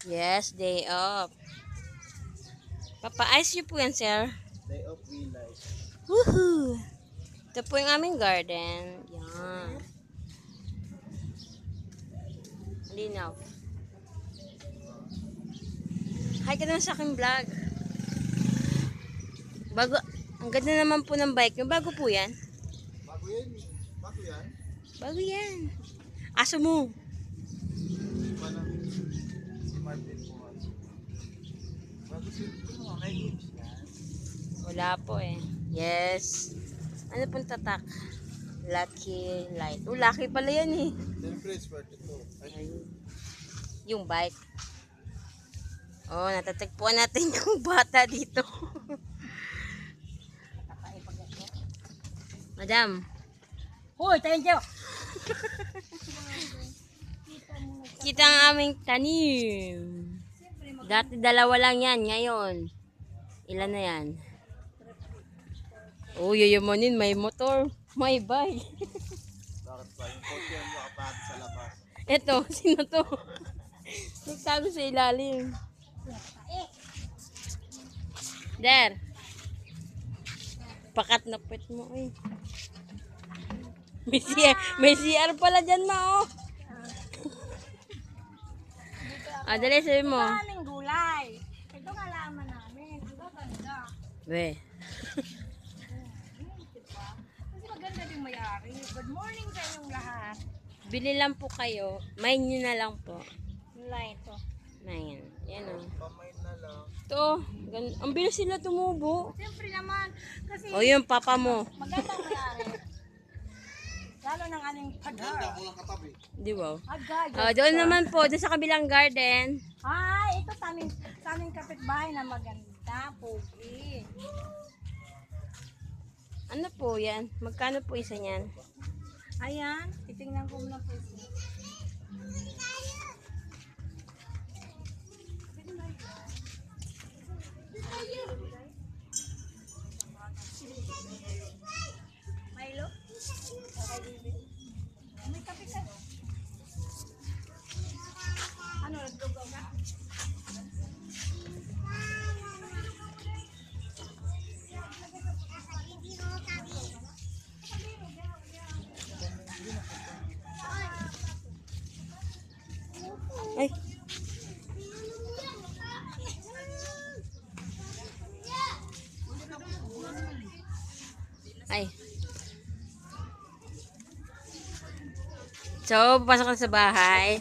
Yes, day off. Papa-ice niyo po yan, sir. Day off we like. Woohoo! Ito po yung aming garden. Yan. Linaw. Hi ka naman sa aking vlog. Bago, ang ganda naman po ng bike nyo. Bago po yan. Bago yan. Bago yan. Bago yan. Aso mo. Parang si Martin po. Bago si may games yan. Wala po eh. Yes. Ano pong tatak? Lucky light. Oh, lucky pala yan eh. Siyempre, swerte to. Ayun. Yung bike. Oh, natatagpuan natin yung bata dito. Madam. Hoy, thank you. Kita ang aming tanim. Dati dalawa lang yan. Ngayon, ilan na yan? Oh, yayamanin. May motor. May bike. Bakit ba? Yung coach yan makapahat sa labas. Eto, sino to? Nagtago sa ilalim. Der. Pakat na pet mo eh. May CR pala dyan ma oh. Dali sabi mo. Daming gulay. Ito nga laman namin. Ito ganda. We. Kasi maganda din mayari. Good morning sa inyong lahat. Bili lang po kayo. Mine nyo na lang po. Wala ito. Mine. Yan o. Pamain na lang. Ito. Ang bilis sila tumubo. Siyempre naman. Kasi O yun, papa mo. magandang mayari. Lalo ng aming padar. Walang katabi. Di ba? Agad. Doon naman po. Doon sa kabilang garden. Ay, ito sa aming kapitbahay na maganda. Pogi. Ano po yan? Magkano po isa niyan? Ayan. Titingnan ko muna po ito. Milo? May kape ka? Ano, naglugaw ka? Ay. Ay. So, papasok na sa bahay.